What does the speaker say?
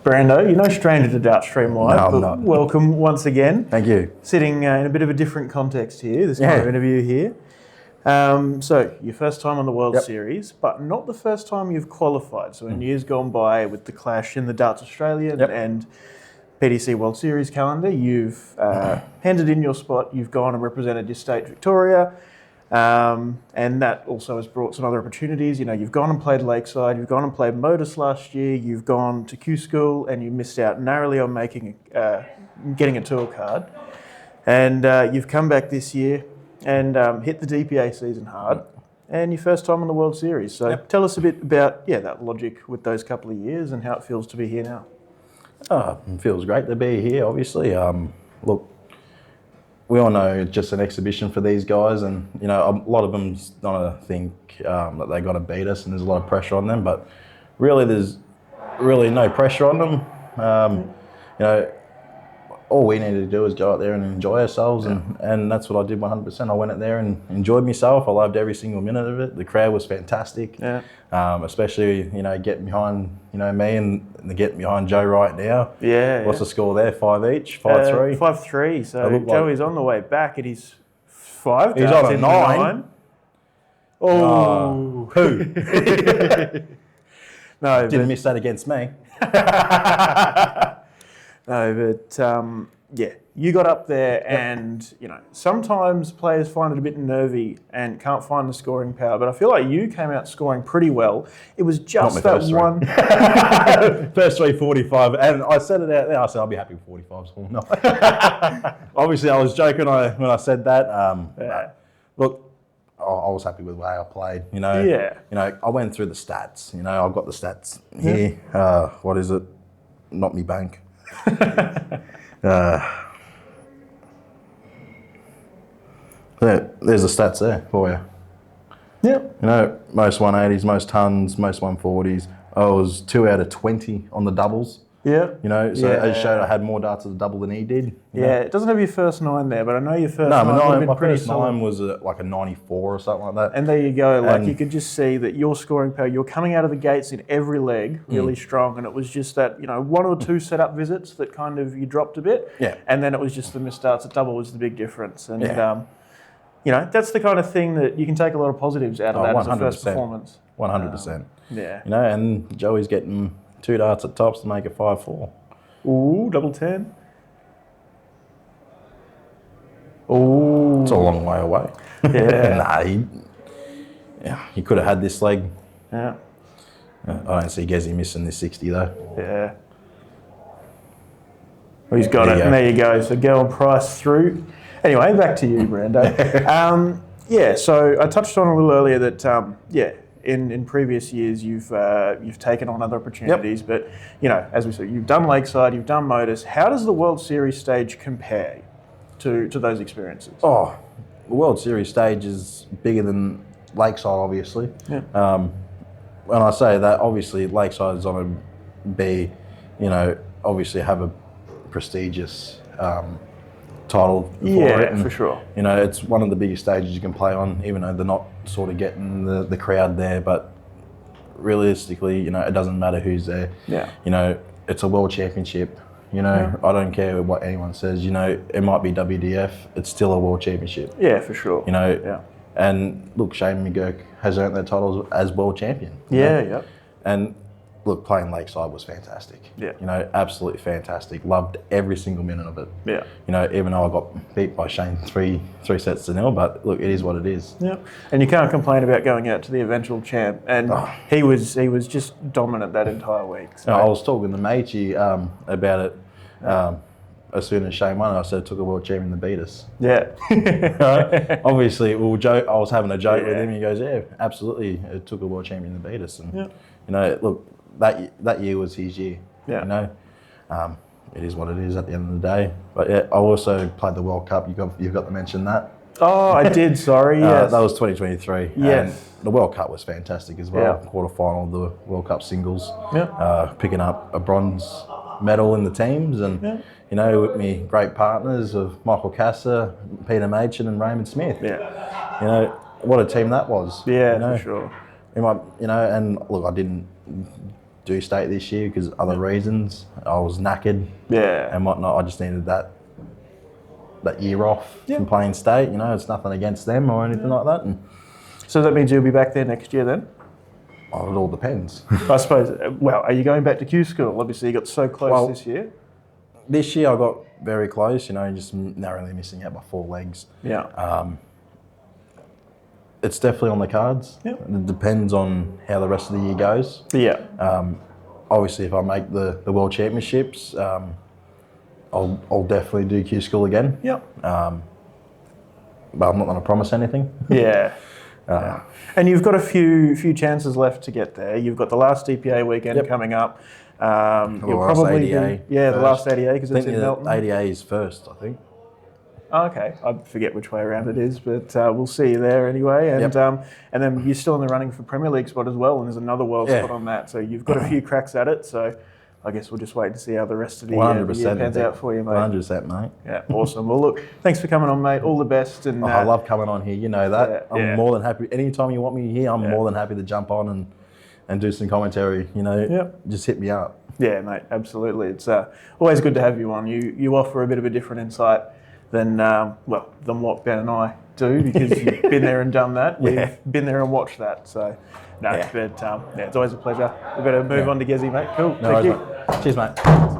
Brando, you're no stranger to Dart Stream Live, No, I'm but not. welcome once again. Thank you. Sitting in a bit of a different context here, this kind of interview here. So, your first time on the World Series, but not the first time you've qualified. So, in years gone by with the clash in the Darts Australia and PDC World Series calendar, you've handed in your spot, you've gone and represented your state, Victoria, and that also has brought some other opportunities. You know, you've gone and played Lakeside, you've gone and played Modus last year, you've gone to Q School, and you missed out narrowly on getting a tour card. And you've come back this year and hit the DPA season hard, and your first time on the World Series. So tell us a bit about that logic with those couple of years and how it feels to be here now. It feels great to be here, obviously. Look, we all know it's just an exhibition for these guys, and you know, a lot of them don't think that they got to beat us, and there's a lot of pressure on them. But really, there's really no pressure on them. You know, all we needed to do was go out there and enjoy ourselves, and that's what I did 100%. I went out there and enjoyed myself. I loved every single minute of it. The crowd was fantastic, especially, you know, getting behind, you know, me and getting behind Joe right now. What's the score there? 5 each? 5-3? 5-3. So Joey's on the way back at his 5. He's on a 9. Oh. Who? No, didn't miss that against me. No, but you got up there, and you know, sometimes players find it a bit nervy and can't find the scoring power. But I feel like you came out scoring pretty well. It was just that one. First 345, and I said it out there. I said I'll be happy with 45 score. No. Obviously, I was joking when I said that. Look, I was happy with the way I played. You know, you know, I went through the stats. You know, I've got the stats here. What is it? Not me bank. There's the stats there for you. You know, most 180s, most tons, most 140s. I was 2 out of 20 on the doubles. You know, so as showed, I had more darts at the double than he did. It doesn't have your first 9 there, but I know your first 9 would have been my pretty first solid. 9 was like a 94 or something like that. And there you go. Like, you could just see that your scoring power, you're coming out of the gates in every leg really strong, and it was just that, you know, 1 or 2 setup visits that kind of you dropped a bit. And then it was just the missed starts at double was the big difference. And, you know, that's the kind of thing that you can take a lot of positives out of that as a first performance. 100%. You know, and Joey's getting 2 darts at tops to make it 5-4. Ooh, double 10. Ooh. It's a long way away. He could have had this leg. I don't see Gezi missing this 60 though. Well, he's got it. And there you go. So Gel Price through. Anyway, back to you, Brando. So I touched on a little earlier that, in previous years you've taken on other opportunities, but you know, as we said, you've done Lakeside, you've done Modus. How does the World Series stage compare to those experiences? The World Series stage is bigger than Lakeside, obviously. When I say that, obviously Lakeside is on a B, you know, obviously have a prestigious title for it. And, for sure. You know, it's one of the biggest stages you can play on, even though they're not sort of getting the crowd there. But realistically, you know, it doesn't matter who's there. You know, it's a world championship. You know, I don't care what anyone says. You know, it might be WDF. It's still a world championship. For sure. You know, and look, Shane McGurk has earned that title as world champion. And look, playing Lakeside was fantastic. You know, absolutely fantastic. Loved every single minute of it. You know, even though I got beat by Shane 3 sets to 0, but look, it is what it is. And you can't complain about going out to the eventual champ. And he was just dominant that entire week. So. I was talking to Maichi about it as soon as Shane won. I said it took a world champion to beat us. Obviously, I was having a joke with him. He goes, "Yeah, absolutely, it took a world champion to beat us." And you know, look. That year was his year. You know, it is what it is at the end of the day. But I also played the World Cup. You've got to mention that. Oh, I did. Sorry. Yes. That was 2023. And the World Cup was fantastic as well. Quarterfinal of the World Cup singles. Picking up a bronze medal in the teams, and you know, with me great partners of Michael Casser, Peter Machin, and Raymond Smith. You know, what a team that was. For sure. You know, and look, I didn't do state this year because other reasons. I was knackered and whatnot. I just needed that year off from playing state. You know, it's nothing against them or anything like that. And so that means you'll be back there next year then? oh, it all depends. I suppose. Well, are you going back to Q School? Obviously, you got so close this year. This year I got very close. You know, just narrowly missing out by 4 legs. Yeah. It's definitely on the cards. Yeah. It depends on how the rest of the year goes. Yeah. Obviously, if I make the World Championships, I'll definitely do Q School again. Yeah. But I'm not going to promise anything. Yeah. And you've got a few chances left to get there. You've got the last DPA weekend coming up. You'll probably ADA the last ADA because it's in Melton. ADA is first, I think. Oh, okay, I forget which way around it is, but we'll see you there anyway. And and then you're still in the running for Premier League spot as well, and there's another world spot on that. So you've got a few cracks at it. So I guess we'll just wait to see how the rest of the year pans out for you, mate. 100%, mate. Yeah, awesome. Well, look, thanks for coming on, mate. All the best. And I love coming on here. You know that. I'm more than happy. Anytime you want me here, I'm more than happy to jump on and do some commentary. You know, just hit me up. Yeah, mate. Absolutely. It's always good to have you on. You offer a bit of a different insight than Lockdown and I do, because you've been there and done that. We've been there and watched that. So, but it's always a pleasure. We've got to move on to Gezi, mate. Cool. Thank you. Cheers, mate.